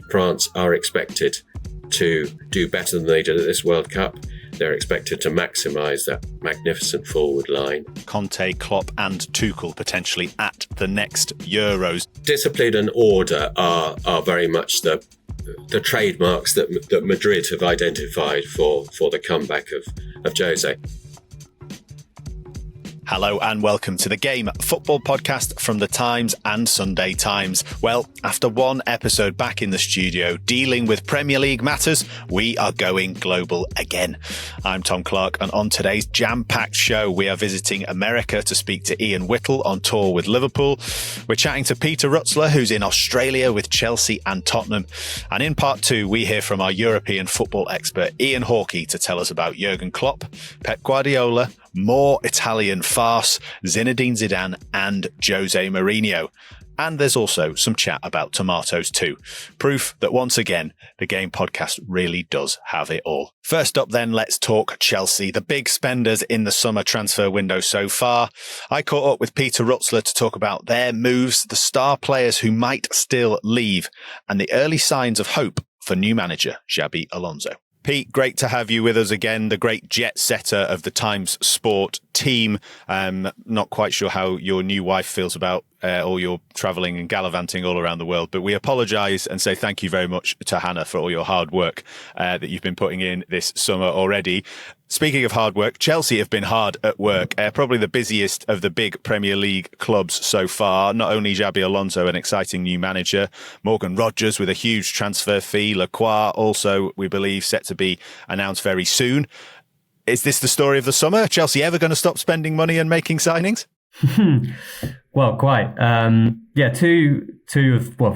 France are expected to do better than they did at this World Cup. They're expected to maximise that magnificent forward line. Conte, Klopp and Tuchel potentially at the next Euros. Discipline and order are very much the trademarks that Madrid have identified for the comeback of Jose. Hello and welcome to The Game, football podcast from The Times and Sunday Times. Well, after one episode back in the studio dealing with Premier League matters, we are going global again. I'm Tom Clarke, and on today's jam-packed show, we are visiting America to speak to Ian Whittell on tour with Liverpool. We're chatting to Pete Rutzler, who's in Australia with Chelsea and Tottenham. And in part two, we hear from our European football expert, Ian Hawkey, to tell us about Jürgen Klopp, Pep Guardiola, more Italian farce, Zinedine Zidane and José Mourinho. And there's also some chat about tomatoes too. Proof that once again, the Game podcast really does have it all. First up then, let's talk Chelsea, the big spenders in the summer transfer window so far. I caught up with Pete Rutzler to talk about their moves, the star players who might still leave, and the early signs of hope for new manager Xabi Alonso. Pete, great to have you with us again, the great jet setter of the Times Sport team. Not quite sure how your new wife feels about all your travelling and gallivanting all around the world, but we apologise and say thank you very much to Hannah for all your hard work that you've been putting in this summer already. Speaking of hard work, Chelsea have been hard at work, probably the busiest of the big Premier League clubs so far. Not only Xabi Alonso, an exciting new manager, Morgan Rogers with a huge transfer fee, Clarke also, we believe, set to be announced very soon. Is this the story of the summer? Chelsea ever going to stop spending money and making signings? Well, quite.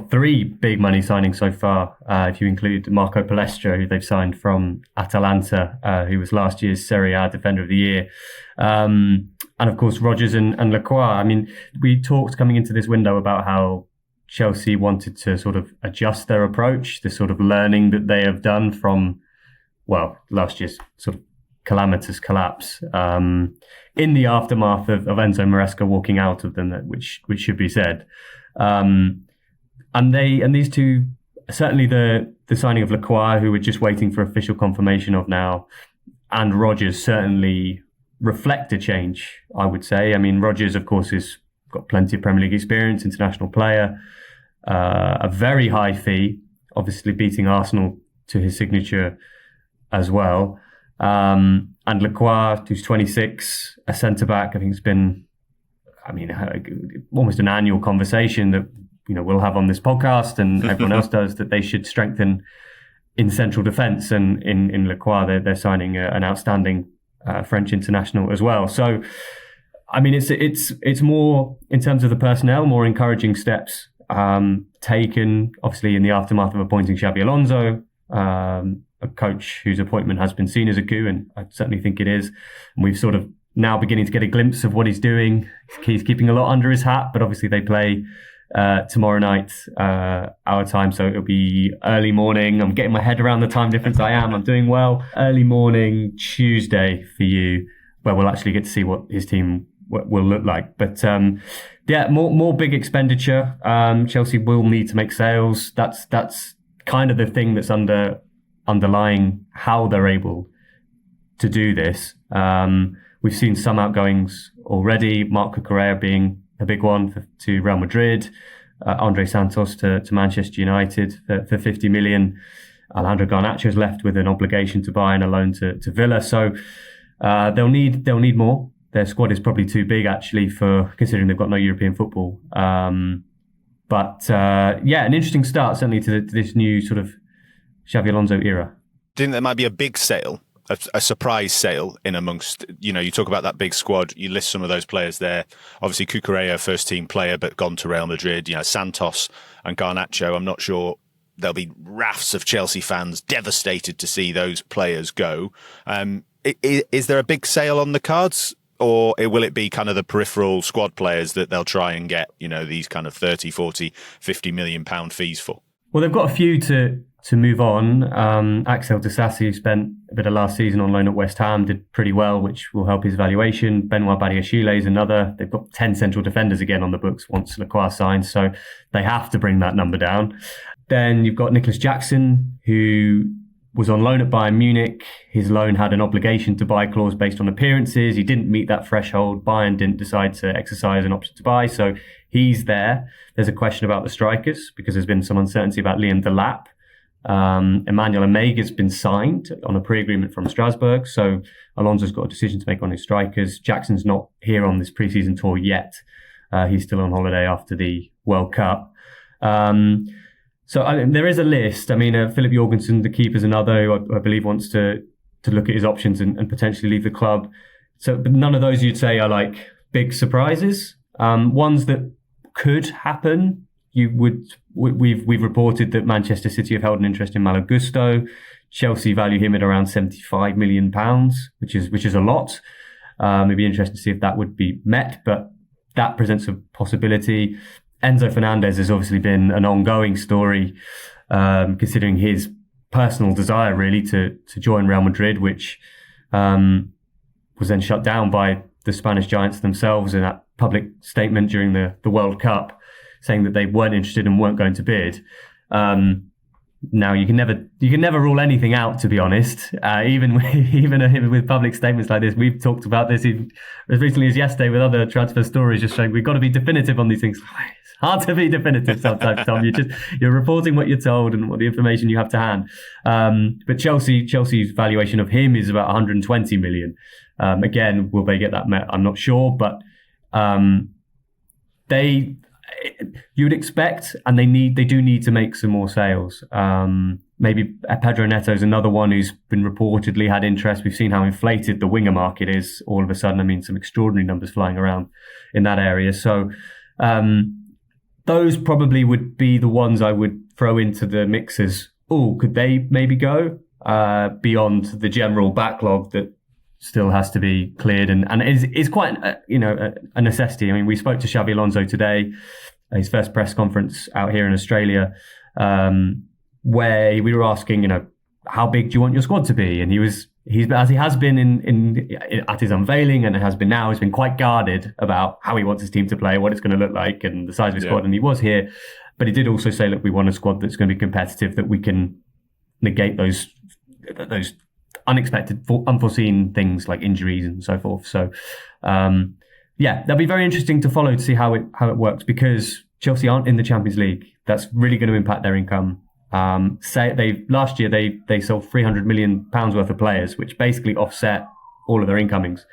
Three big money signings so far. If you include Marco Palestra, who they've signed from Atalanta, who was last year's Serie A Defender of the Year. And of course, Rogers and Clarke. I mean, we talked coming into this window about how Chelsea wanted to sort of adjust their approach, the sort of learning that they have done from, last year's sort of calamitous collapse in the aftermath of Enzo Maresca walking out of them, which should be said. And these two, certainly the signing of Clarke, who we're just waiting for official confirmation of now, and Rogers certainly reflect a change, I would say. I mean, Rogers, of course, has got plenty of Premier League experience, international player, a very high fee, obviously beating Arsenal to his signature as well. And Clarke, who's 26, a centre-back, I think it's been, almost an annual conversation that, we'll have on this podcast and everyone else does, that they should strengthen in central defence. And in Clarke, they're signing an outstanding French international as well. So, it's more, in terms of the personnel, more encouraging steps taken, obviously, in the aftermath of appointing Xabi Alonso, a coach whose appointment has been seen as a coup, and I certainly think it is. And we've sort of now beginning to get a glimpse of what he's doing. He's keeping a lot under his hat, but obviously they play tomorrow night, our time, so it'll be early morning. I'm getting my head around the time difference. I'm doing well. Early morning Tuesday for you, where we'll actually get to see what his team will look like. But more big expenditure. Chelsea will need to make sales. That's kind of the thing that's underlying how they're able to do this. We've seen some outgoings already, Marco Correa being a big one to Real Madrid, Andre Santos to Manchester United for 50 million. Alejandro Garnacho's left with an obligation to buy and a loan to Villa. So they'll need more. Their squad is probably too big, actually, for considering they've got no European football. An interesting start, certainly, to this new sort of Xabi Alonso era. Do you think there might be a big sale, a surprise sale in amongst, you talk about that big squad, you list some of those players there. Obviously, Cucurella, first team player, but gone to Real Madrid. Santos and Garnacho, I'm not sure there'll be rafts of Chelsea fans devastated to see those players go. Is there a big sale on the cards? Or will it be kind of the peripheral squad players that they'll try and get, these kind of 30, 40, 50 million pound fees for? Well, they've got a few to move on. Axel Disasi, who spent a bit of last season on loan at West Ham, did pretty well, which will help his valuation. Benoit Badiashile is another. They've got 10 central defenders again on the books once Clarke signs, so they have to bring that number down. Then you've got Nicholas Jackson, who was on loan at Bayern Munich. His loan had an obligation to buy clause based on appearances. He didn't meet that threshold. Bayern didn't decide to exercise an option to buy, so he's there. There's a question about the strikers because there's been some uncertainty about Liam Delap. Emmanuel Omega's been signed on a pre-agreement from Strasbourg, so Alonso's got a decision to make on his strikers. Jackson's not here on this pre-season tour yet. He's still on holiday after the World Cup. So there is a list. I mean, Philip Jorgensen, the keeper's another who I believe wants to look at his options and potentially leave the club. So, but none of those you'd say are like big surprises. Ones that could happen. We've reported that Manchester City have held an interest in Malo Gusto. Chelsea value him at around £75 million, which is a lot. It'd be interesting to see if that would be met, but that presents a possibility. Enzo Fernandez has obviously been an ongoing story, considering his personal desire really to join Real Madrid, which was then shut down by the Spanish giants themselves in that public statement during the World Cup, saying that they weren't interested and weren't going to bid. Now you can never rule anything out, to be honest. Even with public statements like this, we've talked about this as recently as yesterday with other transfer stories, just showing we've got to be definitive on these things. It's hard to be definitive sometimes, Tom. You're reporting what you're told and what the information you have to hand. But Chelsea's valuation of him is about 120 million. Again, will they get that met? I'm not sure, but you would expect, and they do need to make some more sales. Maybe Pedro Neto is another one who's been reportedly had interest. We've seen how inflated the winger market is all of a sudden. I mean, some extraordinary numbers flying around in that area. So those probably would be the ones I would throw into the mixers. Oh, could they maybe go beyond the general backlog that still has to be cleared and is quite a necessity. I mean, we spoke to Xabi Alonso today, his first press conference out here in Australia, where we were asking, how big do you want your squad to be? And he's as he has been in at his unveiling and it has been now, he's been quite guarded about how he wants his team to play, what it's going to look like, and the size of his squad. And he was here, but he did also say, look, we want a squad that's going to be competitive, that we can negate those unexpected, unforeseen things like injuries and so forth. So, that'll be very interesting to follow to see how it works, because Chelsea aren't in the Champions League. That's really going to impact their income. Last year they sold £300 million worth of players, which basically offset all of their incomings.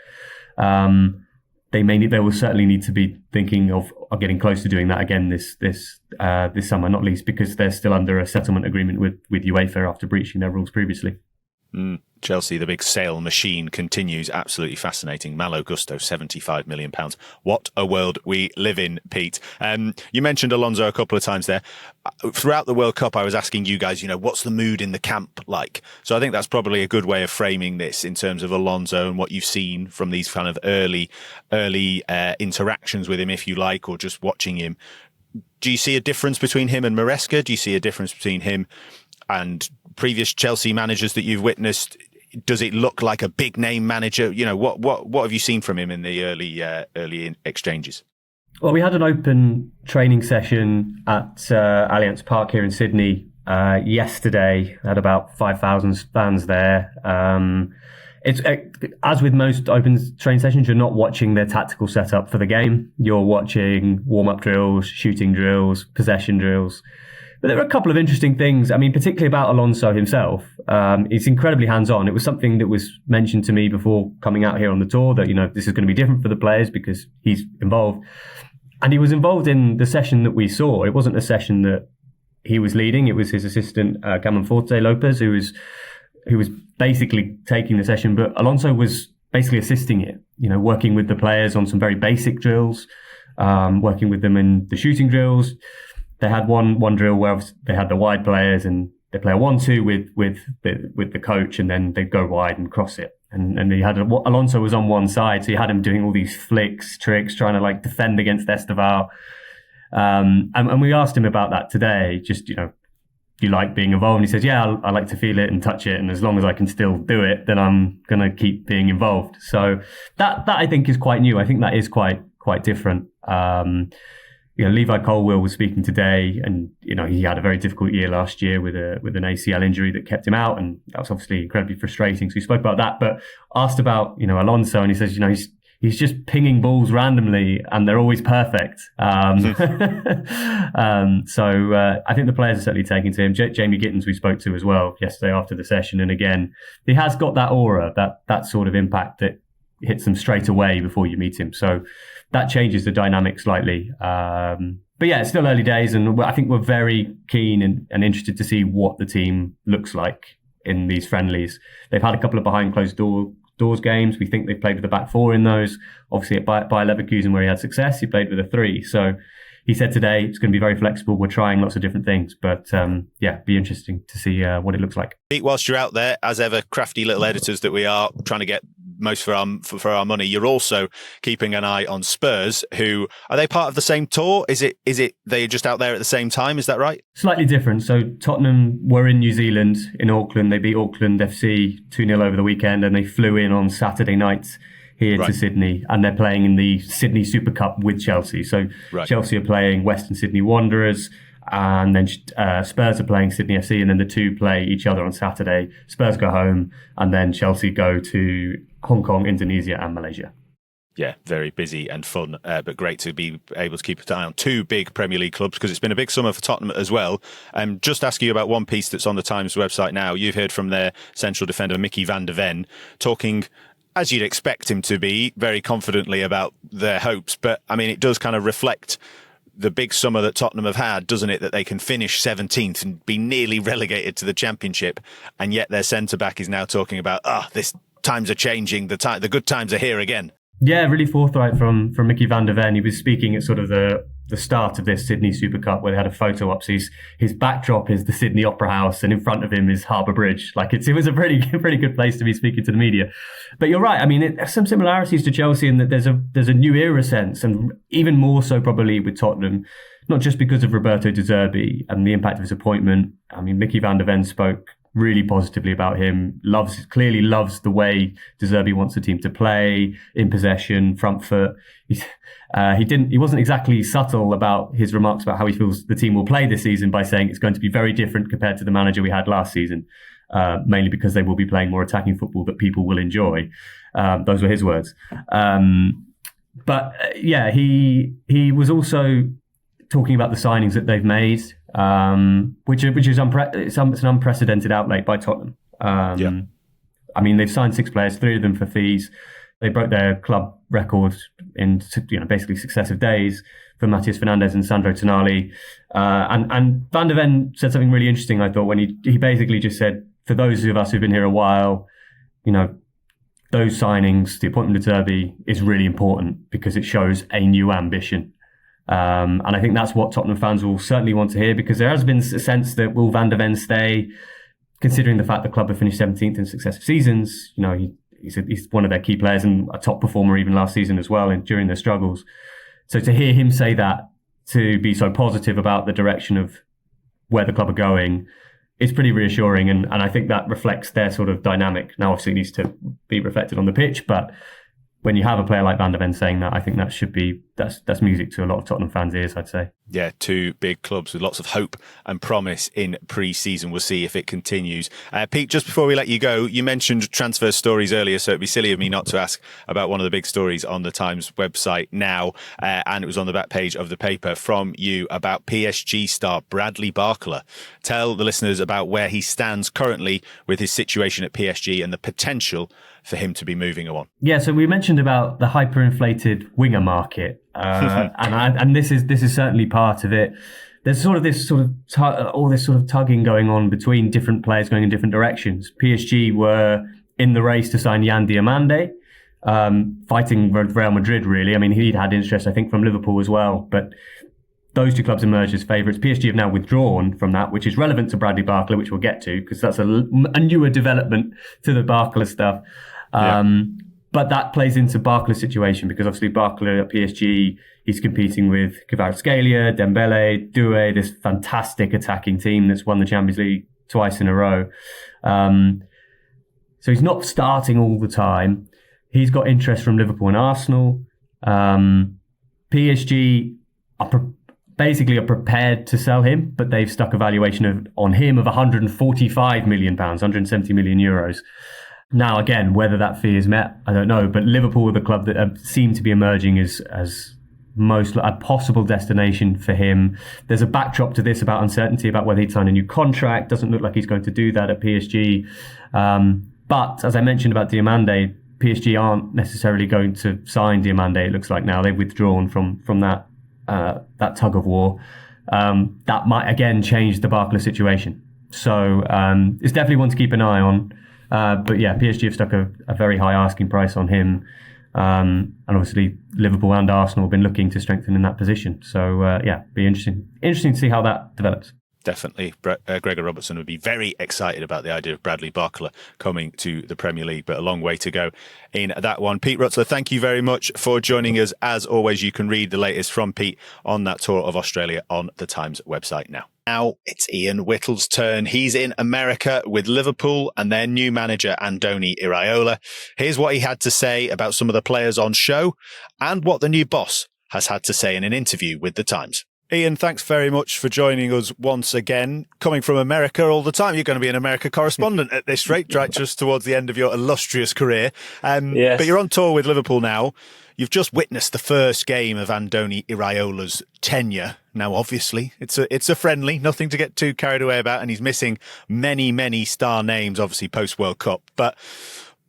They will certainly need to be thinking of getting close to doing that again this summer, not least because they're still under a settlement agreement with UEFA after breaching their rules previously. Chelsea, the big sale machine, continues. Absolutely fascinating. Malo Gusto, £75 million. What a world we live in, Pete. You mentioned Alonso a couple of times there. Throughout the World Cup, I was asking you guys, what's the mood in the camp like? So I think that's probably a good way of framing this in terms of Alonso and what you've seen from these kind of early interactions with him, if you like, or just watching him. Do you see a difference between him and Maresca? Do you see a difference between him and previous Chelsea managers that you've witnessed? Does it look like a big name manager? What have you seen from him in the early exchanges? Well, we had an open training session at Allianz Park here in Sydney yesterday. Had about 5,000 fans there. It's as with most open training sessions, you're not watching their tactical setup for the game. You're watching warm-up drills, shooting drills, possession drills. But there are a couple of interesting things. I mean, particularly about Alonso himself. He's incredibly hands-on. It was something that was mentioned to me before coming out here on the tour that, this is going to be different for the players because he's involved. And he was involved in the session that we saw. It wasn't a session that he was leading. It was his assistant, Cameron Forte Lopez, who was basically taking the session. But Alonso was basically assisting it, working with the players on some very basic drills, working with them in the shooting drills. They had one drill where they had the wide players and they play a 1-2 with the coach, and then they go wide and cross it. And he had Alonso was on one side, so you had him doing all these flicks, tricks, trying to defend against Esteval. And we asked him about that today. Just do you like being involved? And he says, yeah, I like to feel it and touch it, and as long as I can still do it, then I'm gonna keep being involved. So that I think is quite new. I think that is quite different. Levi Colwill was speaking today, and he had a very difficult year last year with an ACL injury that kept him out, and that was obviously incredibly frustrating. So he spoke about that, but asked about Alonso, and he says he's just pinging balls randomly, and they're always perfect. So I think the players are certainly taking to him. Jamie Gittins we spoke to as well yesterday after the session, and again he has got that aura, that sort of impact that hits them straight away before you meet him. So that changes the dynamic slightly. But yeah, it's still early days, and I think we're very keen and interested to see what the team looks like in these friendlies. They've had a couple of behind closed doors games. We think they've played with the back four in those. Obviously at Bayer Leverkusen, where he had success, he played with a three. So he said today it's going to be very flexible. We're trying lots of different things, but be interesting to see what it looks like. Pete, whilst you're out there, as ever, crafty little editors that we are, trying to get most for our money, you're also keeping an eye on Spurs, who are they part of the same tour? Is it they're just out there at the same time? Is that right? Slightly different. So Tottenham were in New Zealand, in Auckland. They beat Auckland FC 2-0 over the weekend, and they flew in on Saturday night here to Sydney, and they're playing in the Sydney Super Cup with Chelsea. So Chelsea are playing Western Sydney Wanderers, and then Spurs are playing Sydney FC, and then the two play each other on Saturday. Spurs go home, and then Chelsea go to Hong Kong, Indonesia and Malaysia. Yeah, very busy and fun, but great to be able to keep an eye on two big Premier League clubs, because it's been a big summer for Tottenham as well. Just ask you about one piece that's on the Times website now. You've heard from their central defender, Mickey van der Ven, talking, as you'd expect him to be, very confidently about their hopes. But, I mean, it does kind of reflect the big summer that Tottenham have had, doesn't it? That they can finish 17th and be nearly relegated to the Championship. And yet their centre-back is now talking about, this times are changing. The good times are here again. Yeah, really forthright from Mickey van der Ven. He was speaking at sort of the start of this Sydney Super Cup, where they had a photo op. So his backdrop is the Sydney Opera House, and in front of him is Harbour Bridge. Like it was a pretty good place to be speaking to the media. But you're right. I mean, there's some similarities to Chelsea in that there's a new era sense, and even more so probably with Tottenham, not just because of Roberto De Zerbi and the impact of his appointment. I mean, Mickey van der Ven spoke really positively about him, clearly loves the way De Zerbi wants the team to play, in possession, front foot. He wasn't exactly subtle about his remarks about how he feels the team will play this season, by saying it's going to be very different compared to the manager we had last season, mainly because they will be playing more attacking football that people will enjoy. Those were his words. He was also talking about the signings that they've made, which is it's an unprecedented outlay by Tottenham. I mean, they've signed 6 players, 3 of them for fees. They broke their club record in basically successive days for Matheus Fernandes and Sandro Tonali. And Van der Ven said something really interesting, I thought, when he basically just said, for those of us who've been here a while, those signings, the appointment of Zerbi is really important because it shows a new ambition. And I think that's what Tottenham fans will certainly want to hear, because there has been a sense that will Van der Ven stay, considering the fact the club have finished 17th in successive seasons. He's one of their key players and a top performer even last season as well, and during their struggles. So to hear him say that, to be so positive about the direction of where the club are going, is pretty reassuring. And I think that reflects their sort of dynamic. Now, obviously, it needs to be reflected on the pitch, but when you have a player like Van der Ven saying that, I think that should be, that's music to a lot of Tottenham fans' ears, I'd say. Yeah, two big clubs with lots of hope and promise in pre-season. We'll see if it continues. Pete, just before we let you go, you mentioned transfer stories earlier, so it'd be silly of me not to ask about one of the big stories on the Times website now, and it was on the back page of the paper from you, about PSG star Bradley Barcola. Tell the listeners about where he stands currently with his situation at PSG and the potential for him to be moving on. Yeah, so we mentioned about the hyperinflated winger market, and this is certainly part of it. There's all this sort of tugging going on between different players going in different directions. PSG were in the race to sign Yan Diomande, fighting Real Madrid, really. I mean, he'd had interest, I think, from Liverpool as well, but those two clubs emerged as favourites. PSG have now withdrawn from that, which is relevant to Bradley Barcola, which we'll get to, because that's a newer development to the Barcola stuff. But that plays into Barcola's situation, because obviously Barcola at PSG, he's competing with Kvaratskhelia, Dembele, Doué, this fantastic attacking team that's won the Champions League twice in a row. So he's not starting all the time. He's got interest from Liverpool and Arsenal. PSG basically are prepared to sell him, but they've stuck a valuation on him of £145 million, 170 million euros. Now, again, whether that fee is met, I don't know. But Liverpool are the club that seem to be emerging as a possible destination for him. There's a backdrop to this about uncertainty about whether he'd sign a new contract. Doesn't look like he's going to do that at PSG. But as I mentioned about Diomande, PSG aren't necessarily going to sign Diomande. It looks like now they've withdrawn from that tug of war. That might again change the Barcola situation. So it's definitely one to keep an eye on. But yeah, PSG have stuck a very high asking price on him. And obviously Liverpool and Arsenal have been looking to strengthen in that position. So yeah, be interesting to see how that develops. Definitely. Gregor Robertson would be very excited about the idea of Bradley Barcola coming to the Premier League, but a long way to go in that one. Pete Rutzler, thank you very much for joining us. As always, you can read the latest from Pete on that tour of Australia on the Times website now. Now it's Ian Whittell's turn. He's in America with Liverpool and their new manager, Andoni Iraola. Here's what he had to say about some of the players on show and what the new boss has had to say in an interview with the Times. Ian, thanks very much for joining us once again. Coming from America all the time, you're going to be an America correspondent at this rate, right, just towards the end of your illustrious career. Yes. But you're on tour with Liverpool now. You've just witnessed the first game of Andoni Iraola's tenure. Now, obviously, it's a friendly, nothing to get too carried away about, and he's missing many, many star names, obviously, post-World Cup. But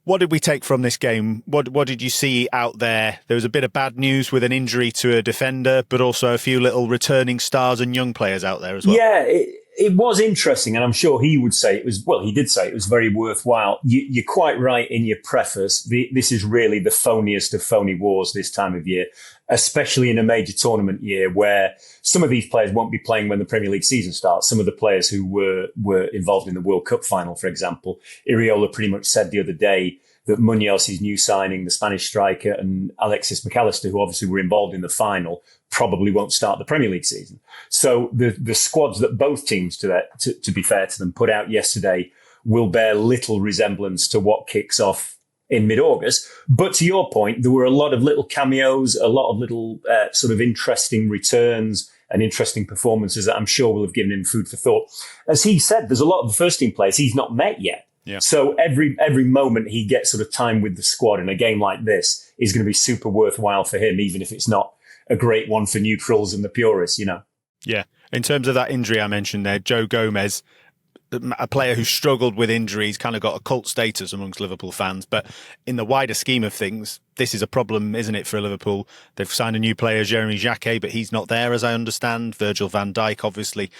what did we take from this game? What did you see out there? There was a bit of bad news with an injury to a defender, but also a few little returning stars and young players out there as well. Yeah, it was interesting, and I'm sure he would say it was, well, he did say it was very worthwhile. You're quite right in your preface. This is really the phoniest of phony wars this time of year, especially in a major tournament year where some of these players won't be playing when the Premier League season starts. Some of the players who were involved in the World Cup final, for example, Iraola pretty much said the other day that Munoz, his new signing, the Spanish striker, and Alexis McAllister, who obviously were involved in the final, probably won't start the Premier League season. So the squads that both teams, to be fair to them, put out yesterday will bear little resemblance to what kicks off in mid-August. But to your point, there were a lot of little cameos, a lot of little sort of interesting returns and interesting performances that I'm sure will have given him food for thought. As he said, there's a lot of the first team players he's not met yet. Yeah. So every moment he gets sort of time with the squad in a game like this is going to be super worthwhile for him, even if it's not a great one for neutrals and the purists, you know. Yeah. In terms of that injury I mentioned there, Joe Gomez, a player who struggled with injuries, kind of got a cult status amongst Liverpool fans. But in the wider scheme of things, this is a problem, isn't it, for Liverpool? They've signed a new player, Jeremy Jacquet, but he's not there, as I understand. Virgil van Dijk, obviously,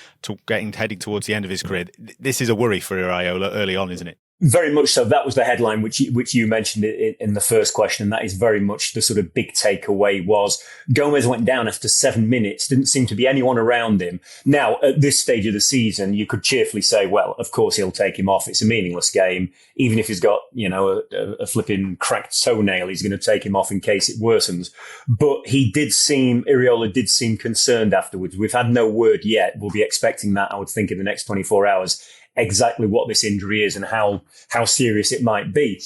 heading towards the end of his career. This is a worry for Iraola early on, isn't it? Very much so. That was the headline which you mentioned in the first question, and that is very much the sort of big takeaway was Gomez went down after 7 minutes. Didn't seem to be anyone around him. Now, at this stage of the season, you could cheerfully say, well, of course he'll take him off. It's a meaningless game. Even if he's got, a flipping cracked toenail, he's going to take him off in case it worsens. But Iraola did seem concerned afterwards. We've had no word yet. We'll be expecting that, I would think, in the next 24 hours. Exactly what this injury is and how serious it might be.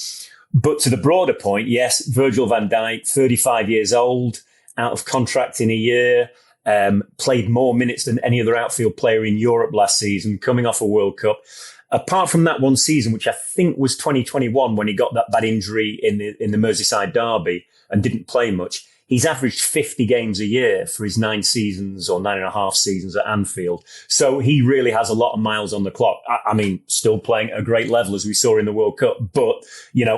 But to the broader point, yes, Virgil van Dijk, 35 years old, out of contract in a year, played more minutes than any other outfield player in Europe last season, coming off a World Cup. Apart from that one season, which I think was 2021, when he got that bad injury in the Merseyside derby and didn't play much, he's averaged 50 games a year for his 9 seasons or 9.5 seasons at Anfield. So he really has a lot of miles on the clock. I mean, still playing at a great level, as we saw in the World Cup. But,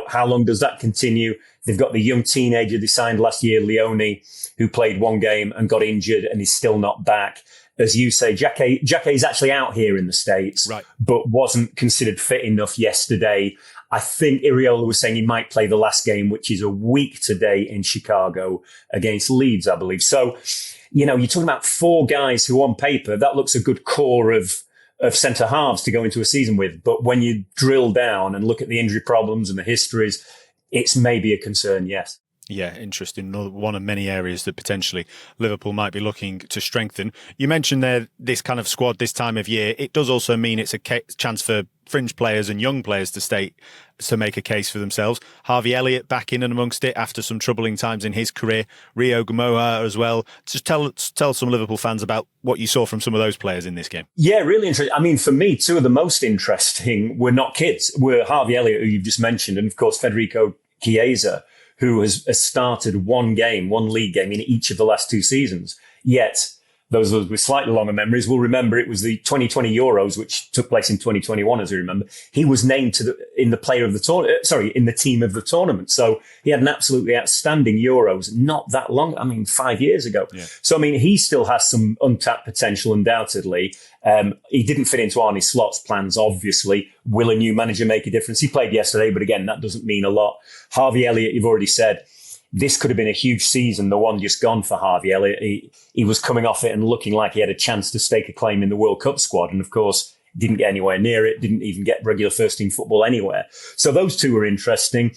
how long does that continue? They've got the young teenager they signed last year, Leone, who played one game and got injured and is still not back. As you say, Jacquet's actually out here in the States, right, but wasn't considered fit enough yesterday. I think Iraola was saying he might play the last game, which is a week today in Chicago against Leeds, I believe. So, you're talking about 4 guys who on paper, that looks a good core of centre halves to go into a season with. But when you drill down and look at the injury problems and the histories, it's maybe a concern, yes. Yeah, interesting. One of many areas that potentially Liverpool might be looking to strengthen. You mentioned there this kind of squad this time of year. It does also mean it's a chance for fringe players and young players to make a case for themselves. Harvey Elliott back in and amongst it after some troubling times in his career. Rio Gamoa as well. Just tell some Liverpool fans about what you saw from some of those players in this game. Yeah, really interesting. I mean, for me, two of the most interesting were not kids. Were Harvey Elliott, who you've just mentioned, and of course Federico Chiesa, who has started one league game in each of the last two seasons. Yet, those of us with slightly longer memories will remember it was the 2020 Euros, which took place in 2021, as we remember. He was named in the team of the tournament. So he had an absolutely outstanding Euros not that long, 5 years ago. Yeah. So, he still has some untapped potential, undoubtedly. He didn't fit into Arne Slot's plans, obviously. Will a new manager make a difference? He played yesterday, but again, that doesn't mean a lot. Harvey Elliott, you've already said, this could have been a huge season, the one just gone for Harvey Elliott. He was coming off it and looking like he had a chance to stake a claim in the World Cup squad. And of course, didn't get anywhere near it, didn't even get regular first team football anywhere. So those two were interesting.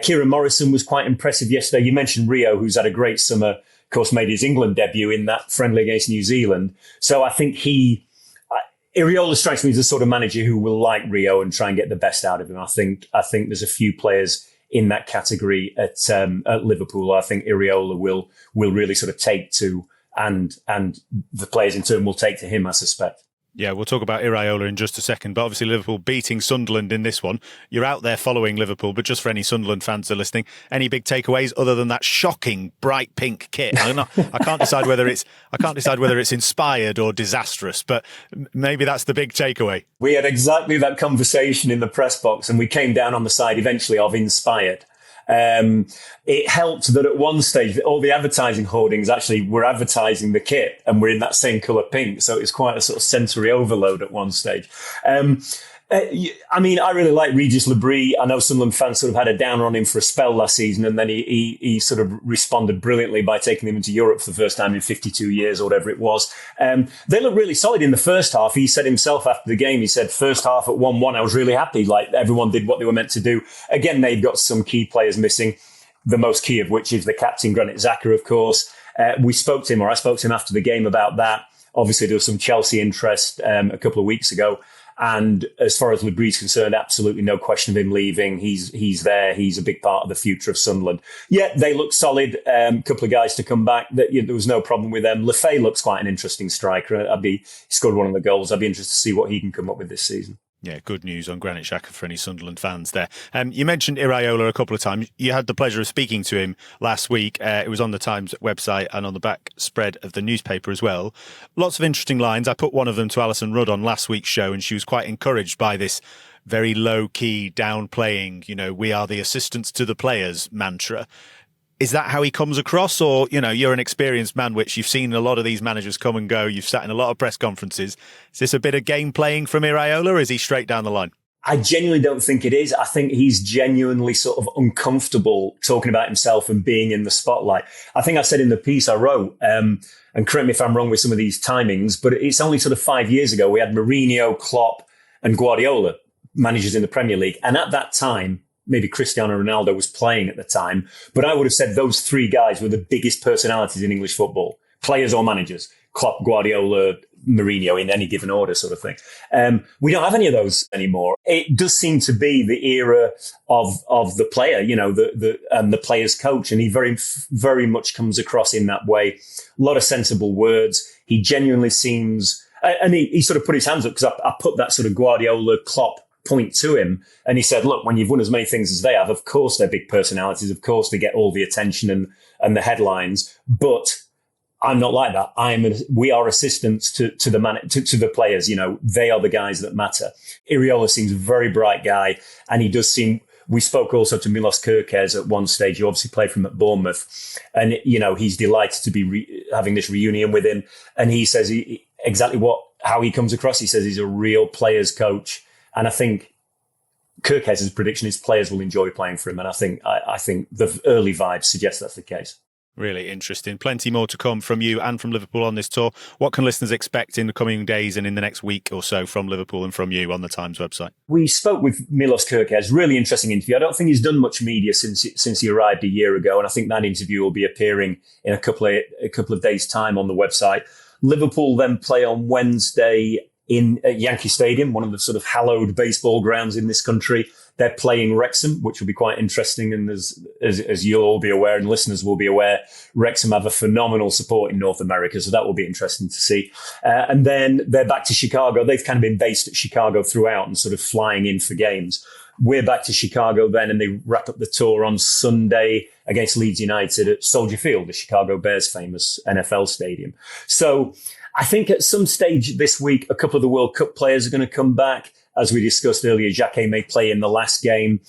Kieran Morrison was quite impressive yesterday. You mentioned Rio, who's had a great summer, of course, made his England debut in that friendly against New Zealand. So I think Iraola strikes me as the sort of manager who will like Rio and try and get the best out of him. I think there's a few players in that category at Liverpool. I think Iraola will really sort of take to, and the players in turn will take to him, I suspect. Yeah, we'll talk about Iraola in just a second, but obviously Liverpool beating Sunderland in this one. You're out there following Liverpool, but just for any Sunderland fans that are listening, any big takeaways other than that shocking bright pink kit? I can't decide whether it's inspired or disastrous, but maybe that's the big takeaway. We had exactly that conversation in the press box, and we came down on the side eventually of inspired. It helped that at one stage, all the advertising hoardings actually were advertising the kit and were in that same colour pink. So it was quite a sort of sensory overload at one stage. I really like Regis Lebris. I know Sunderland fans sort of had a downer on him for a spell last season, and then he sort of responded brilliantly by taking them into Europe for the first time in 52 years or whatever it was. They looked really solid in the first half. He said himself after the game, he said, first half at 1-1, I was really happy. Like, everyone did what they were meant to do. Again, they've got some key players missing, the most key of which is the captain, Granit Xhaka, of course. I spoke to him after the game about that. Obviously, there was some Chelsea interest a couple of weeks ago. And as far as Lebris is concerned, absolutely no question of him leaving. He's there. He's a big part of the future of Sunderland. Yeah, they look solid. A couple of guys to come back. There was no problem with them. Lefay looks quite an interesting striker. He scored one of the goals. I'd be interested to see what he can come up with this season. Yeah, good news on Granit Xhaka for any Sunderland fans there. You mentioned Iraola a couple of times. You had the pleasure of speaking to him last week. It was on the Times website and on the back spread of the newspaper as well. Lots of interesting lines. I put one of them to Alison Rudd on last week's show, and she was quite encouraged by this very low-key, downplaying, we are the assistants to the players mantra. Is that how he comes across? Or, you're an experienced man, which you've seen a lot of these managers come and go. You've sat in a lot of press conferences. Is this a bit of game playing from Iraola, or is he straight down the line? I genuinely don't think it is. I think he's genuinely sort of uncomfortable talking about himself and being in the spotlight. I think I said in the piece I wrote, and correct me if I'm wrong with some of these timings, but it's only sort of 5 years ago we had Mourinho, Klopp and Guardiola, managers in the Premier League. And at that time, maybe Cristiano Ronaldo was playing at the time, but I would have said those three guys were the biggest personalities in English football, players or managers. Klopp, Guardiola, Mourinho in any given order sort of thing. We don't have any of those anymore. It does seem to be the era of the player, the player's coach. And he very, very much comes across in that way. A lot of sensible words. He genuinely seems, and he sort of put his hands up because I put that sort of Guardiola, Klopp point to him. And he said, look, when you've won as many things as they have, of course they're big personalities. Of course they get all the attention and the headlines, but I'm not like that. We are assistants to the players. They are the guys that matter. Iraola seems a very bright guy, and he does seem. We spoke also to Milos Kerkez at one stage, who obviously played for him at Bournemouth, and he's delighted to be having this reunion with him. And he says how he comes across. He says he's a real players coach, and I think Kerkez's prediction is players will enjoy playing for him, and I think the early vibes suggest that's the case. Really interesting. Plenty more to come from you and from Liverpool on this tour. What can listeners expect in the coming days and in the next week or so from Liverpool and from you on the Times website? We spoke with Milos Kerkez, really interesting interview. I don't think he's done much media since he arrived a year ago, and I think that interview will be appearing in a couple of days' time on the website. Liverpool then play on Wednesday at Yankee Stadium, one of the sort of hallowed baseball grounds in this country. They're playing Wrexham, which will be quite interesting. And as you'll all be aware and listeners will be aware, Wrexham have a phenomenal support in North America. So that will be interesting to see. And then they're back to Chicago. They've kind of been based at Chicago throughout and sort of flying in for games. We're back to Chicago then, and they wrap up the tour on Sunday against Leeds United at Soldier Field, the Chicago Bears' famous NFL stadium. So I think at some stage this week, a couple of the World Cup players are going to come back. As we discussed earlier, Xhaka may play in the last game.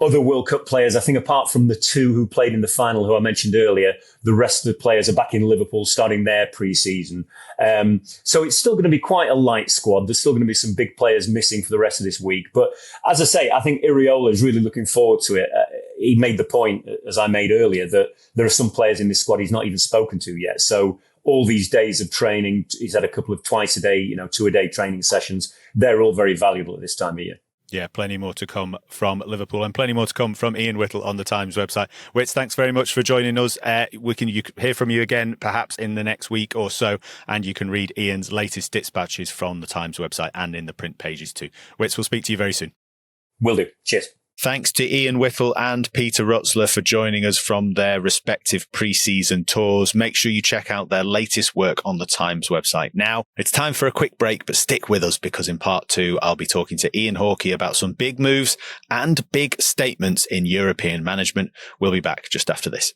Other World Cup players, I think apart from the two who played in the final, who I mentioned earlier, the rest of the players are back in Liverpool starting their pre-season. So it's still going to be quite a light squad. There's still going to be some big players missing for the rest of this week. But as I say, I think Iraola is really looking forward to it. He made the point, as I made earlier, that there are some players in this squad he's not even spoken to yet. So all these days of training, he's had a couple of twice a day, 2-a-day training sessions. They're all very valuable at this time of year. Yeah, plenty more to come from Liverpool and plenty more to come from Ian Whittell on the Times website. Wits, thanks very much for joining us. You can hear from you again perhaps in the next week or so, and you can read Ian's latest dispatches from the Times website and in the print pages too. Wits, we'll speak to you very soon. Will do. Cheers. Thanks to Ian Whittell and Peter Rutzler for joining us from their respective pre-season tours. Make sure you check out their latest work on the Times website. Now, it's time for a quick break, but stick with us because in part 2, I'll be talking to Ian Hawkey about some big moves and big statements in European management. We'll be back just after this.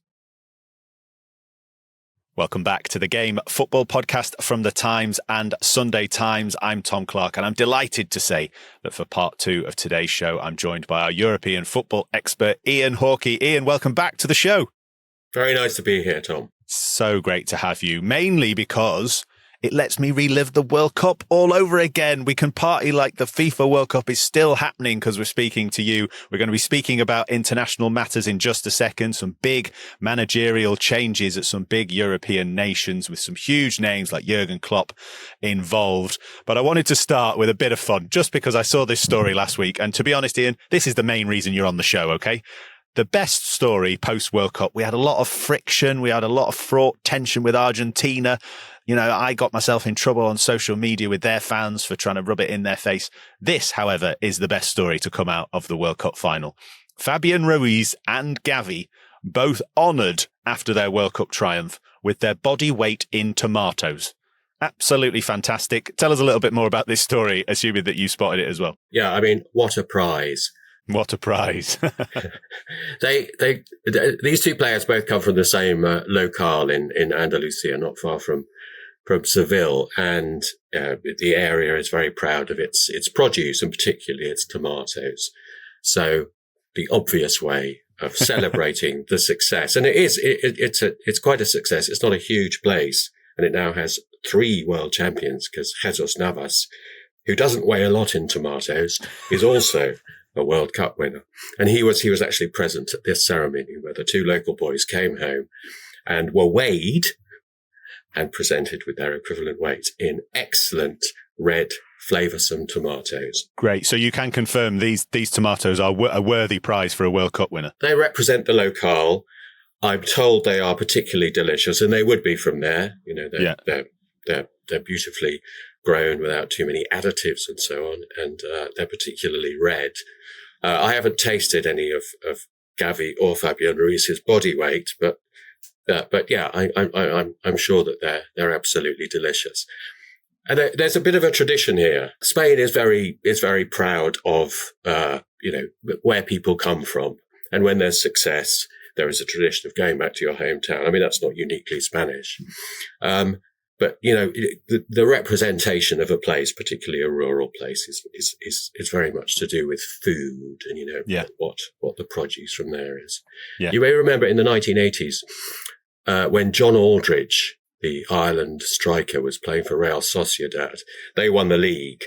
Welcome back to the Game Football Podcast from the Times and Sunday Times. I'm Tom Clarke, and I'm delighted to say that for part 2 of today's show, I'm joined by our European football expert, Ian Hawkey. Ian, welcome back to the show. Very nice to be here, Tom. So great to have you, mainly because it lets me relive the World Cup all over again. We can party like the FIFA World Cup is still happening because we're speaking to you. We're going to be speaking about international matters in just a second, some big managerial changes at some big European nations with some huge names like Jürgen Klopp involved. But I wanted to start with a bit of fun just because I saw this story last week. And to be honest, Ian, this is the main reason you're on the show, okay? The best story post-World Cup. We had a lot of friction. We had a lot of fraught tension with Argentina. I got myself in trouble on social media with their fans for trying to rub it in their face. This, however, is the best story to come out of the World Cup final. Fabian Ruiz and Gavi both honoured after their World Cup triumph with their body weight in tomatoes. Absolutely fantastic. Tell us a little bit more about this story, assuming that you spotted it as well. Yeah, I mean, what a prize. What a prize. These two players both come from the same locale in Andalusia, not far from Seville, and the area is very proud of its produce, and particularly its tomatoes. So the obvious way of celebrating the success, and it's quite a success. It's not a huge place, and it now has 3 world champions because Jesus Navas, who doesn't weigh a lot in tomatoes, is also a World Cup winner. And he was actually present at this ceremony where the 2 local boys came home and were weighed and presented with their equivalent weight in excellent red, flavoursome tomatoes. Great. So you can confirm these tomatoes are a worthy prize for a World Cup winner. They represent the locale. I'm told they are particularly delicious, and they would be from there. They're beautifully grown without too many additives and so on, and they're particularly red. I haven't tasted any of Gavi or Fabian Ruiz's body weight, but yeah, I'm sure that they're absolutely delicious. And there's a bit of a tradition here. Spain is very proud of where people come from, and when there's success, there is a tradition of going back to your hometown. I mean, that's not uniquely Spanish. But, the representation of a place, particularly a rural place, is very much to do with food and, what the produce from there is. Yeah. You may remember in the 1980s, when John Aldridge, the Ireland striker, was playing for Real Sociedad, they won the league,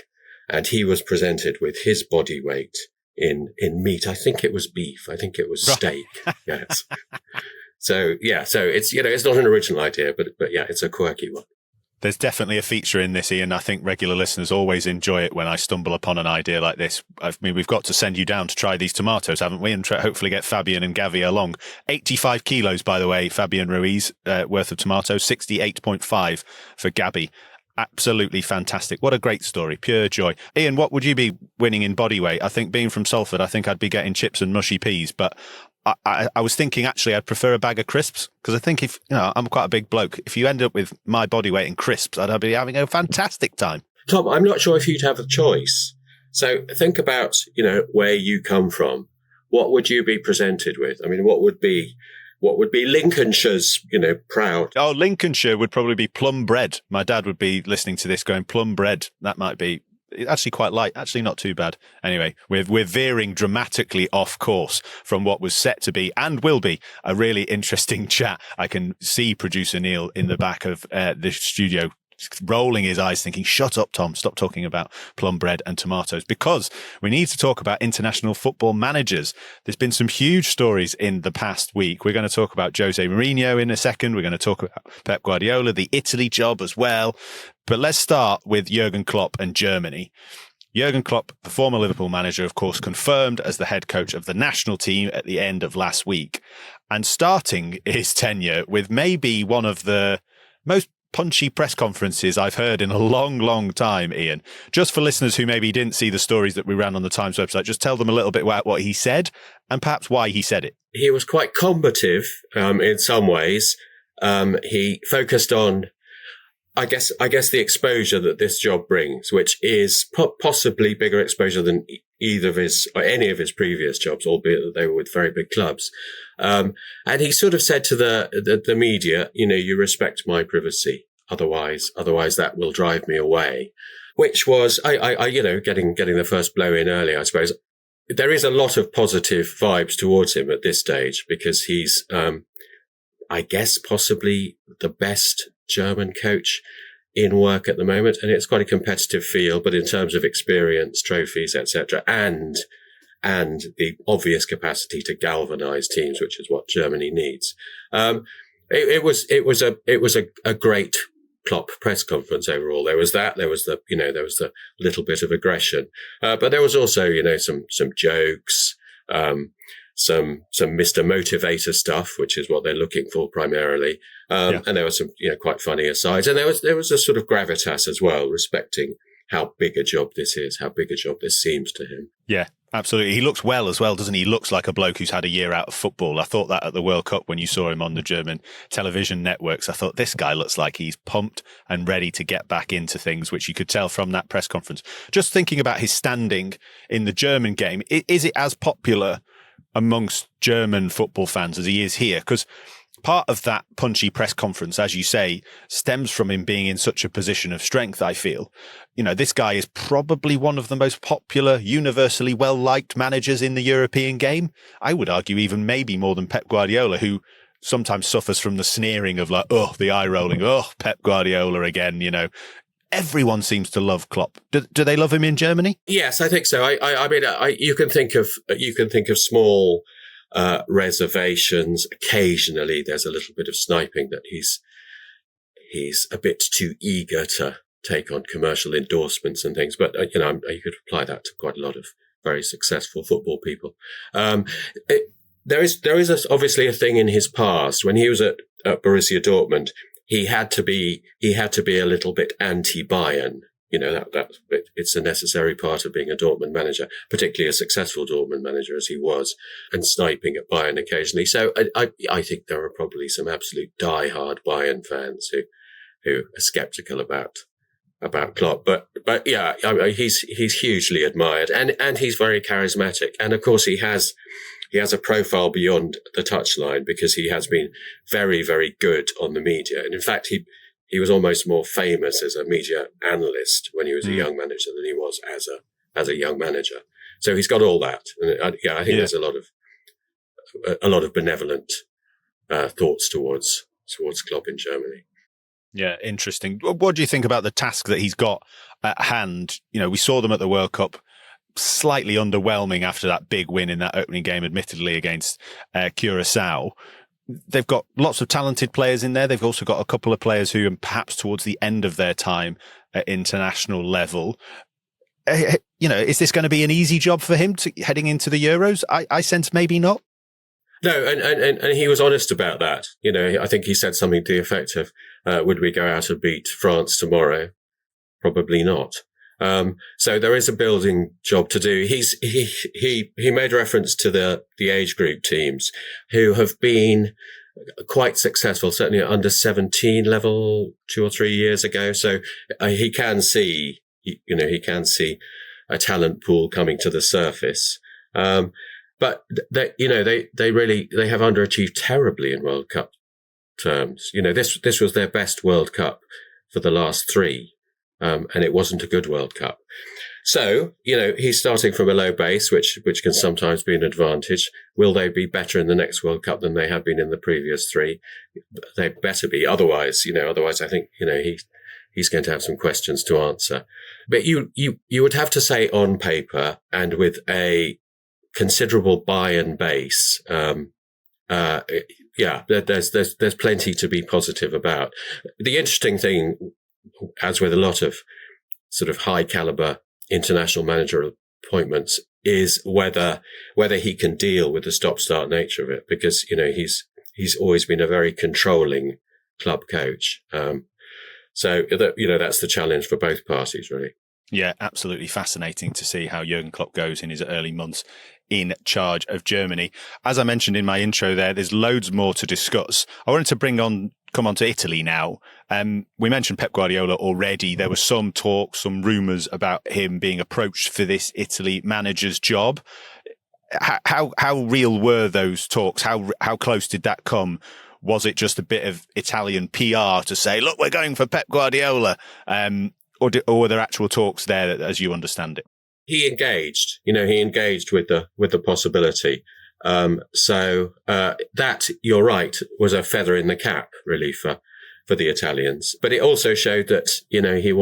and he was presented with his body weight in meat. I think it was beef. I think it was steak. Yes. So it's, it's not an original idea, but yeah, it's a quirky one. There's definitely a feature in this, Ian. I think regular listeners always enjoy it when I stumble upon an idea like this. I mean, we've got to send you down to try these tomatoes, haven't we? And hopefully get Fabian and Gavi along. 85 kilos, by the way, Fabian Ruiz, worth of tomatoes, 68.5 for Gabi. Absolutely fantastic. What a great story. Pure joy. Ian, what would you be winning in body weight? I think being from Salford, I think I'd be getting chips and mushy peas, but I was thinking actually I'd prefer a bag of crisps, because I think if, I'm quite a big bloke. If you end up with my body weight in crisps, I'd be having a fantastic time. Tom, I'm not sure if you'd have a choice. So think about, where you come from. What would you be presented with? I mean, what would be Lincolnshire's, proud? Oh, Lincolnshire would probably be plum bread. My dad would be listening to this going, plum bread. That might be actually quite light, actually not too bad. Anyway, we're veering dramatically off course from what was set to be and will be a really interesting chat. I can see producer Neil in the back of the studio rolling his eyes thinking, shut up, Tom, stop talking about plum bread and tomatoes, because we need to talk about international football managers. There's been some huge stories in the past week. We're going to talk about José Mourinho in a second. We're going to talk about Pep Guardiola, the Italy job as well. But let's start with Jürgen Klopp and Germany. Jürgen Klopp, the former Liverpool manager, of course, confirmed as the head coach of the national team at the end of last week, and starting his tenure with maybe one of the most punchy press conferences I've heard in a long, long time, Ian. Just for listeners who maybe didn't see the stories that we ran on the Times website, just tell them a little bit about what he said and perhaps why he said it. He was quite combative in some ways. He focused on, I guess the exposure that this job brings, which is possibly bigger exposure than either of his or any of his previous jobs, albeit that they were with very big clubs. And he sort of said to the media, you respect my privacy. Otherwise that will drive me away, which was, I getting the first blow in early, I suppose. There is a lot of positive vibes towards him at this stage because he's, I guess, possibly the best German coach in work at the moment. And it's quite a competitive field, but in terms of experience, trophies, etc., and the obvious capacity to galvanize teams, which is what Germany needs. It was a great Klopp press conference overall. There was the little bit of aggression, but there was also, some jokes, some Mr. Motivator stuff, which is what they're looking for primarily. And there was some, quite funny asides. And there was a sort of gravitas as well, respecting how big a job this is, how big a job this seems to him. Yeah, absolutely. He looks well as well, doesn't he? He looks like a bloke who's had a year out of football. I thought that at the World Cup when you saw him on the German television networks. I thought this guy looks like he's pumped and ready to get back into things, which you could tell from that press conference. Just thinking about his standing in the German game, is it as popular amongst German football fans as he is here? Because part of that punchy press conference, as you say, stems from him being in such a position of strength, I feel. This guy is probably one of the most popular, universally well-liked managers in the European game. I would argue even maybe more than Pep Guardiola, who sometimes suffers from the sneering of the eye rolling, Pep Guardiola again, Everyone seems to love Klopp. Do they love him in Germany? Yes, I think so. I mean, you can think of small reservations. Occasionally, there's a little bit of sniping that he's a bit too eager to take on commercial endorsements and things. But you could apply that to quite a lot of very successful football people. There is obviously a thing in his past when he was at Borussia Dortmund. He had to be a little bit anti-Bayern. It's a necessary part of being a Dortmund manager, particularly a successful Dortmund manager as he was, and sniping at Bayern occasionally. So I think there are probably some absolute die-hard Bayern fans who are skeptical about Klopp. But yeah, he's hugely admired and he's very charismatic. And of course he has a profile beyond the touchline because he has been very, very good on the media. And in fact, he was almost more famous as a media analyst when he was a young manager than he was as a young manager. So he's got all that. And I think there's a lot of benevolent thoughts towards Klopp in Germany. Yeah, interesting. What do you think about the task that he's got at hand? We saw them at the World Cup, slightly underwhelming after that big win in that opening game, admittedly against Curaçao. they've got lots of talented players in there. They've also got a couple of players who are perhaps towards the end of their time at international level. Is this going to be an easy job for him heading into the Euros? I sense maybe not. No, and he was honest about that. I think he said something to the effect of, would we go out and beat France tomorrow? Probably not. So there is a building job to do. He made reference to the age group teams who have been quite successful, certainly at under 17 level 2 or 3 years ago. So he can see a talent pool coming to the surface. But they have underachieved terribly in World Cup terms. This was their best World Cup for the last 3. And it wasn't a good World Cup. So, he's starting from a low base, which can sometimes be an advantage. Will they be better in the next World Cup than they have been in the previous 3? They better be. Otherwise, I think, he's going to have some questions to answer. But you would have to say on paper and with a considerable buy-in base, there's plenty to be positive about. The interesting thing, as with a lot of sort of high caliber international manager appointments, is whether he can deal with the stop-start nature of it, because, he's always been a very controlling club coach. So that's the challenge for both parties, really. Yeah, absolutely fascinating to see how Jürgen Klopp goes in his early months in charge of Germany. As I mentioned in my intro there's loads more to discuss. I wanted to come on to Italy now. We mentioned Pep Guardiola already. There were some talk, some rumours about him being approached for this Italy manager's job. How real were those talks? How close did that come? Was it just a bit of Italian PR to say, look, we're going for Pep Guardiola? Or were there actual talks there, as you understand it? He engaged. He engaged with the possibility. So that, you're right, was a feather in the cap, really, for the Italians. But it also showed that he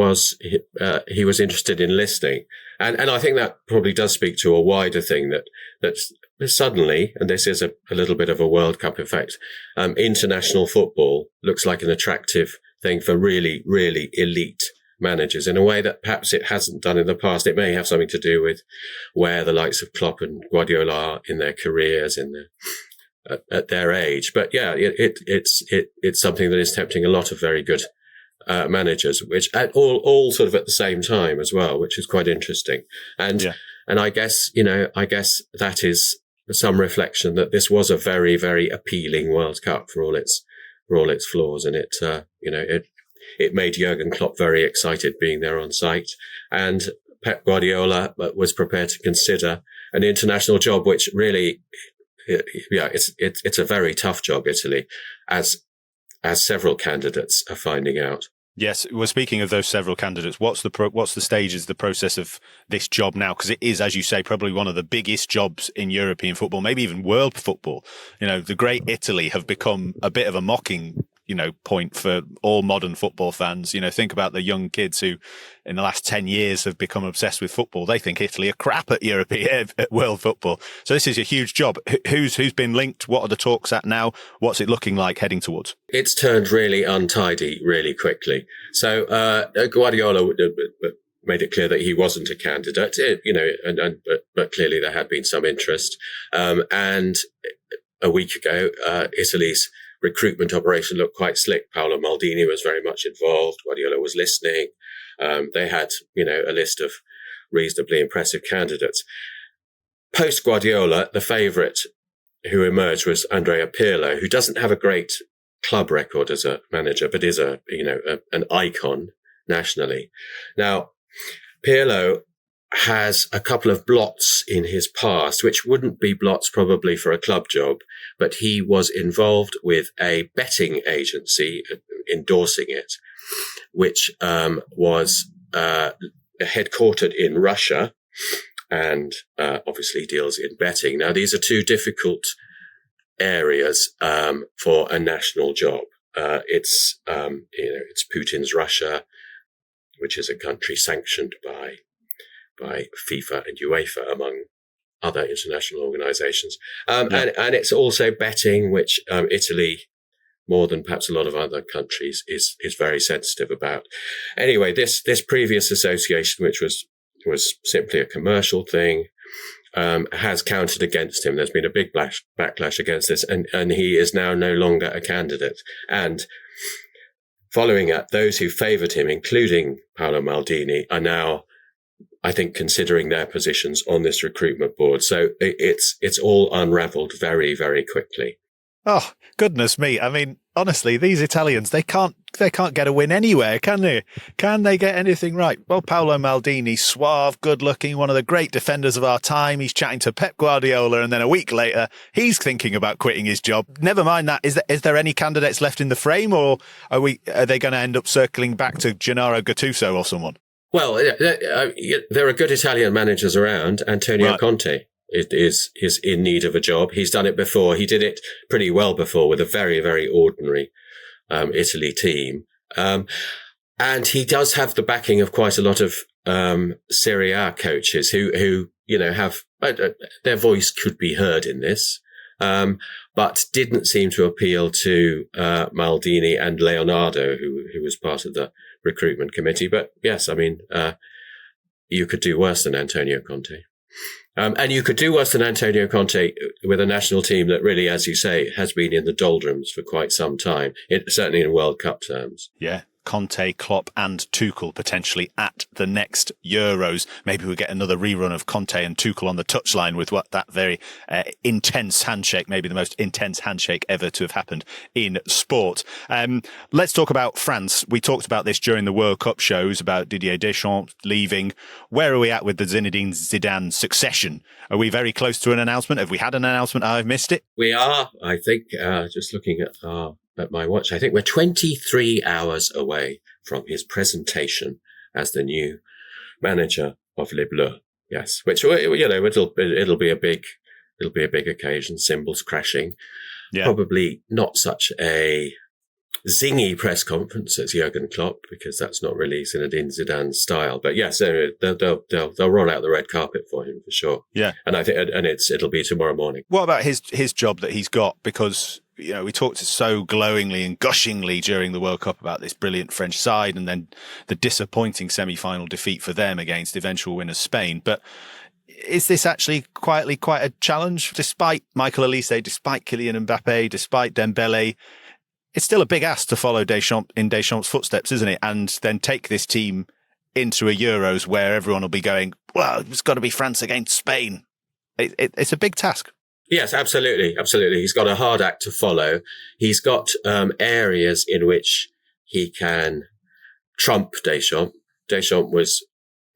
was interested in listening, and I think that probably does speak to a wider thing that suddenly, and this is a little bit of a World Cup effect, international football looks like an attractive thing for really, really elite managers in a way that perhaps it hasn't done in the past. It may have something to do with where the likes of Klopp and Guardiola are in their careers, at their age. But yeah, it's something that is tempting a lot of very good managers, which all sort of at the same time as well, which is quite interesting. And I guess that is some reflection that this was a very, very appealing World Cup for all its flaws, and it made Jürgen Klopp very excited being there on site. And Pep Guardiola was prepared to consider an international job, which really, it's a very tough job, Italy, as several candidates are finding out. Yes, well, speaking of those several candidates, what's the stages, the process of this job now? Because it is, as you say, probably one of the biggest jobs in European football, maybe even world football. The great Italy have become a bit of a mocking point for all modern football fans. Think about the young kids who in the last 10 years have become obsessed with football. They think Italy are crap at at world football. So this is a huge job. Who's been linked? What are the talks at now? What's it looking like heading towards? It's turned really untidy really quickly. So, Guardiola made it clear that he wasn't a candidate, but clearly there had been some interest. And a week ago, Italy's recruitment operation looked quite slick. Paolo Maldini was very much involved. Guardiola was listening. They had, a list of reasonably impressive candidates. Post Guardiola, the favourite who emerged was Andrea Pirlo, who doesn't have a great club record as a manager, but is an icon nationally. Now, Pirlo has a couple of blots in his past, which wouldn't be blots probably for a club job, but he was involved with a betting agency endorsing it, which was headquartered in Russia and obviously deals in betting. Now, these are two difficult areas for a national job. It's Putin's Russia, which is a country sanctioned by FIFA and UEFA, among other international organisations. And it's also betting, which Italy, more than perhaps a lot of other countries, is very sensitive about. Anyway, this previous association, which was simply a commercial thing, has counted against him. There's been a big backlash against this, and he is now no longer a candidate. And following up, those who favoured him, including Paolo Maldini, are now, I think, considering their positions on this recruitment board. So it's all unravelled very, very quickly. Oh, goodness me. I mean, honestly, these Italians, they can't get a win anywhere, can they? Can they get anything right? Well, Paolo Maldini, suave, good looking, one of the great defenders of our time. He's chatting to Pep Guardiola, and then a week later, he's thinking about quitting his job. Never mind that. Is there any candidates left in the frame, or are they going to end up circling back to Gennaro Gattuso or someone? Well, there are good Italian managers around. Antonio Conte is in need of a job. He's done it before. He did it pretty well before with a very, very ordinary Italy team. And he does have the backing of quite a lot of Serie A coaches who have their voice could be heard in this, but didn't seem to appeal to Maldini and Leonardo, who was part of the recruitment committee. But yes, I mean, you could do worse than Antonio Conte. And you could do worse than Antonio Conte with a national team that really, as you say, has been in the doldrums for quite some time, certainly in World Cup terms. Yeah. Conte, Klopp and Tuchel potentially at the next Euros. Maybe we'll get another rerun of Conte and Tuchel on the touchline with that very intense handshake, maybe the most intense handshake ever to have happened in sport. Let's talk about France. We talked about this during the World Cup shows about Didier Deschamps leaving. Where are we at with the Zinedine Zidane succession? Are we very close to an announcement? Have we had an announcement? I've missed it. We are, I think, just looking at my watch, I think we're 23 hours away from his presentation as the new manager of Les Bleus. Yes, which, it'll be a big occasion, cymbals crashing. Yeah. Probably not such a zingy press conference as Jürgen Klopp, because that's not really Zinedine Zidane's style. But yes, they'll roll out the red carpet for him for sure. Yeah, and I think it'll be tomorrow morning. What about his job that he's got? Because we talked so glowingly and gushingly during the World Cup about this brilliant French side, and then the disappointing semi-final defeat for them against eventual winners Spain. But is this actually quietly quite a challenge? Despite Michael Olise, despite Kylian Mbappe, despite Dembele, it's still a big ask to follow Deschamps in Deschamps' footsteps, isn't it? And then take this team into a Euros where everyone will be going, well, it's got to be France against Spain. It's a big task. Yes, absolutely. Absolutely. He's got a hard act to follow. He's got areas in which he can trump Deschamps. Deschamps was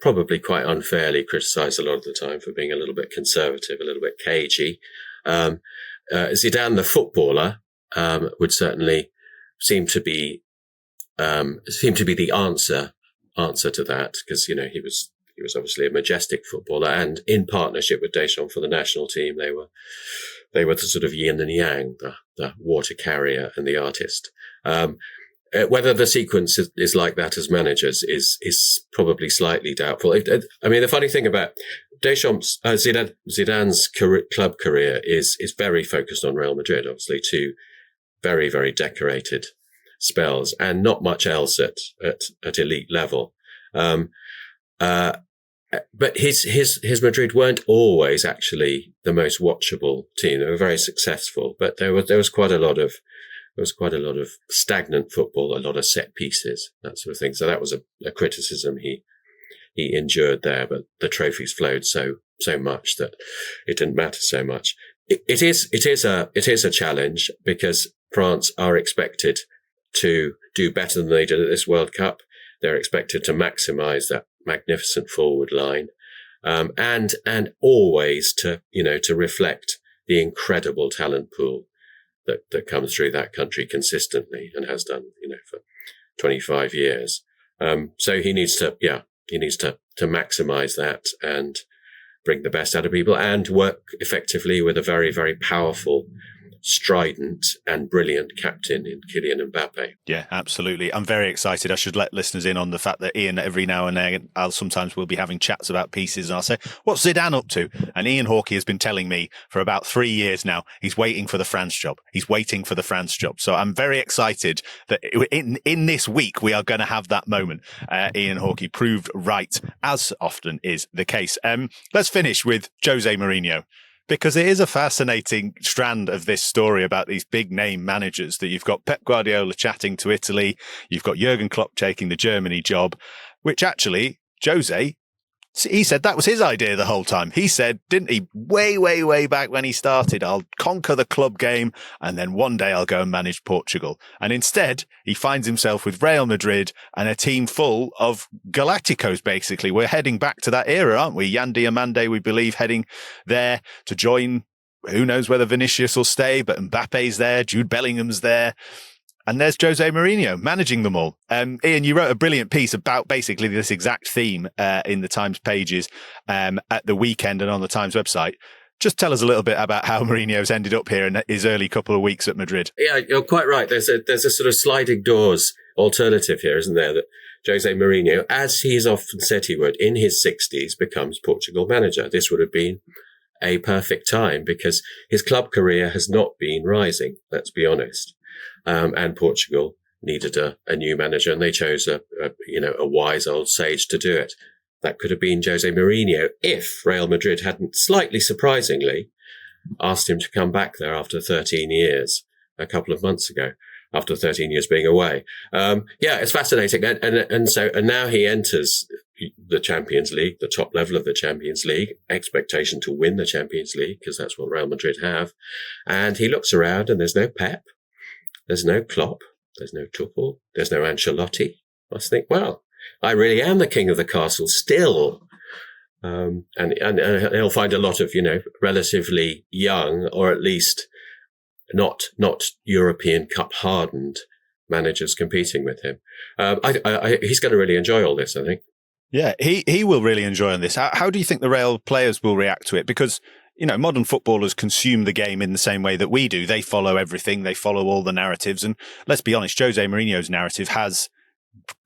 probably quite unfairly criticised a lot of the time for being a little bit conservative, a little bit cagey. Zidane, the footballer, would certainly seem to be the answer to that, because he was obviously a majestic footballer, and in partnership with Deschamps for the national team, they were the sort of yin and yang, the water carrier and the artist. Whether the sequence is like that as managers is probably slightly doubtful. I mean, the funny thing about Deschamps, Zidane's club career is very focused on Real Madrid, obviously, two very, very decorated spells, and not much else at elite level. But his Madrid weren't always actually the most watchable team. They were very successful, but there was quite a lot of stagnant football, a lot of set pieces, that sort of thing. So that was a criticism he endured there. But the trophies flowed so much that it didn't matter so much. It is a challenge, because France are expected to do better than they did at this World Cup. They're expected to maximise that magnificent forward line, and always to reflect the incredible talent pool that comes through that country consistently and has done, for 25 years. So he needs to maximise that and bring the best out of people and work effectively with a very, very powerful strident and brilliant captain in Kylian Mbappe. Yeah, absolutely. I'm very excited. I should let listeners in on the fact that Ian, every now and then, we'll be having chats about pieces, and I'll say, what's Zidane up to? And Ian Hawkey has been telling me for about 3 years now, he's waiting for the France job. So I'm very excited that in this week, we are going to have that moment. Ian Hawkey proved right, as often is the case. Let's finish with José Mourinho, because it is a fascinating strand of this story about these big name managers that you've got Pep Guardiola chatting to Italy. You've got Jürgen Klopp taking the Germany job, which actually Jose, he said that was his idea the whole time. He said, didn't he, way back when he started, I'll conquer the club game and then one day I'll go and manage Portugal. And instead, he finds himself with Real Madrid and a team full of Galacticos, basically. We're heading back to that era, aren't we? Yandy Amande, we believe, heading there to join. Who knows whether Vinicius will stay, but Mbappe's there, Jude Bellingham's there. And there's José Mourinho managing them all. Ian, you wrote a brilliant piece about basically this exact theme in the Times pages at the weekend and on the Times website. Just tell us a little bit about how Mourinho's ended up here in his early couple of weeks at Madrid. Yeah, you're quite right. There's a sort of sliding doors alternative here, isn't there? That José Mourinho, as he's often said he would, in his 60s, becomes Portugal manager. This would have been a perfect time because his club career has not been rising, let's be honest. And Portugal needed a new manager, and they chose a wise old sage to do it. That could have been José Mourinho if Real Madrid hadn't, slightly surprisingly, asked him to come back there after 13 years a couple of months ago, after 13 years being away. It's fascinating. And now he enters the Champions League, the top level of the Champions League, expectation to win the Champions League, because that's what Real Madrid have. And he looks around and there's no Pep. There's no Klopp, there's no Tuchel, there's no Ancelotti. I must think, well, I really am the king of the castle still. And he'll find a lot of, relatively young, or at least not European Cup hardened managers competing with him. He's going to really enjoy all this, I think. Yeah, he will really enjoy this. How do you think the Real players will react to it? Because modern footballers consume the game in the same way that we do. They follow everything. They follow all the narratives. And let's be honest, José Mourinho's narrative has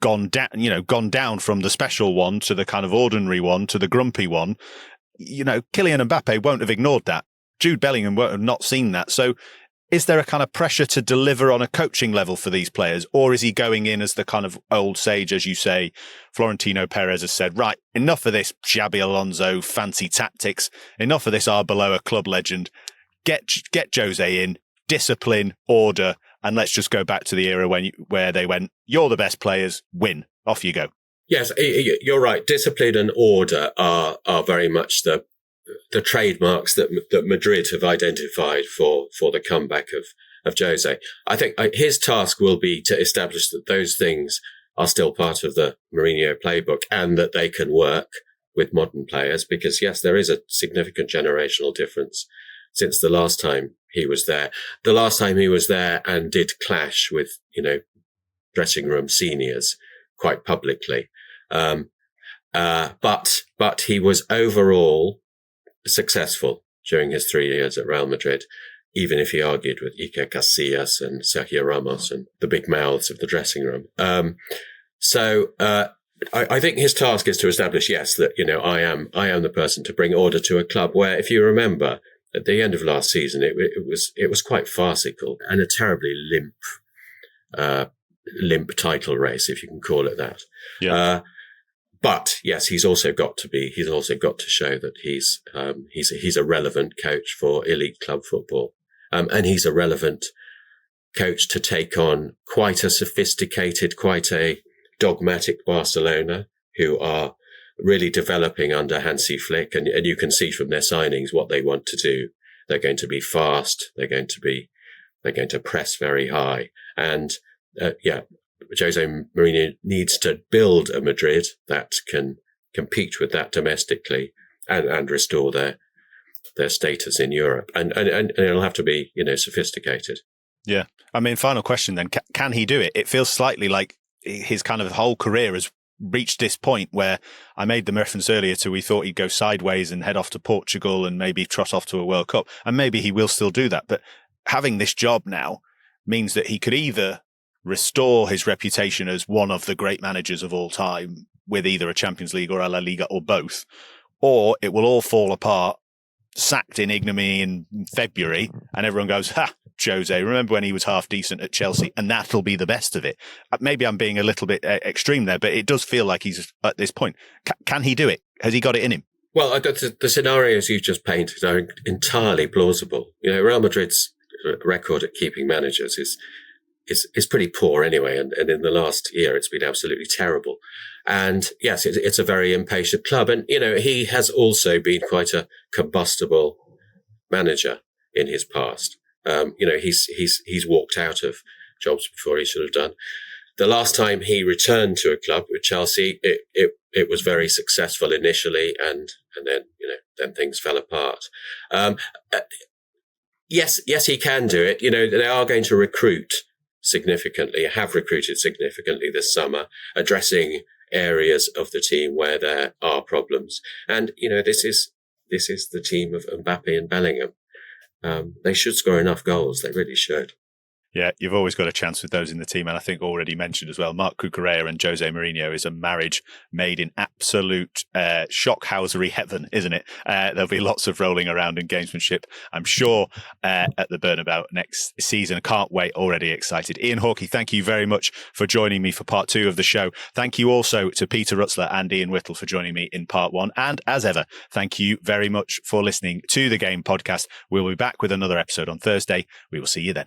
gone down from the special one to the kind of ordinary one to the grumpy one. Kylian Mbappe won't have ignored that. Jude Bellingham won't have not seen that. So is there a kind of pressure to deliver on a coaching level for these players? Or is he going in as the kind of old sage, as you say? Florentino Perez has said, right, enough of this Xabi Alonso fancy tactics. Enough of this Arbeloa club legend. Get Jose in, discipline, order, and let's just go back to the era where they went, you're the best players, win. Off you go. Yes, you're right. Discipline and order are very much the trademarks that Madrid have identified for the comeback of Jose. I think his task will be to establish that those things are still part of the Mourinho playbook and that they can work with modern players, because yes, there is a significant generational difference since the last time he was there. The last time he was there and did clash with, dressing room seniors quite publicly. But he was overall successul during his 3 years at Real Madrid, even if he argued with Iker Casillas and Sergio Ramos and the big mouths of the dressing room. I think his task is to establish, yes, that, I am the person to bring order to a club where, if you remember, at the end of last season, it was quite farcical and a terribly limp title race, if you can call it that. Yeah. But yes, he's also got to show that he's a relevant coach for elite club football. And he's a relevant coach to take on quite a sophisticated, quite a dogmatic Barcelona, who are really developing under Hansi Flick. And you can see from their signings what they want to do. They're going to be fast. They're going to press very high. And, Jose Mourinho needs to build a Madrid that can compete with that domestically and restore their status in Europe. And it'll have to be, sophisticated. Yeah. I mean, final question then. Can he do it? It feels slightly like his kind of whole career has reached this point where I made the reference earlier to we thought he'd go sideways and head off to Portugal and maybe trot off to a World Cup. And maybe he will still do that. But having this job now means that he could either restore his reputation as one of the great managers of all time with either a Champions League or a La Liga or both, or it will all fall apart, sacked in ignominy in February, and everyone goes, ha, Jose, remember when he was half decent at Chelsea, and that'll be the best of it. Maybe I'm being a little bit extreme there, but it does feel like he's at this point. Can he do it? Has he got it in him? Well, the scenarios you've just painted are entirely plausible. Real Madrid's record at keeping managers is pretty poor anyway, and in the last year it's been absolutely terrible. And yes, it's a very impatient club, and he has also been quite a combustible manager in his past. He's walked out of jobs before he should have done. The last time he returned to a club with Chelsea, it was very successful initially, and then things fell apart. Yes, he can do it. They are going to recruit significantly, have recruited significantly this summer, addressing areas of the team where there are problems. And, this is the team of Mbappe and Bellingham. They should score enough goals. They really should. Yeah, you've always got a chance with those in the team. And I think already mentioned as well, Marc Cucurella and Jose Mourinho is a marriage made in absolute shockhousery heaven, isn't it? There'll be lots of rolling around and gamesmanship, I'm sure, at the Bernabeu next season. Can't wait, already excited. Ian Hawkey, thank you very much for joining me for part 2 of the show. Thank you also to Peter Rutzler and Ian Whittell for joining me in part 1. And as ever, thank you very much for listening to the Game Podcast. We'll be back with another episode on Thursday. We will see you then.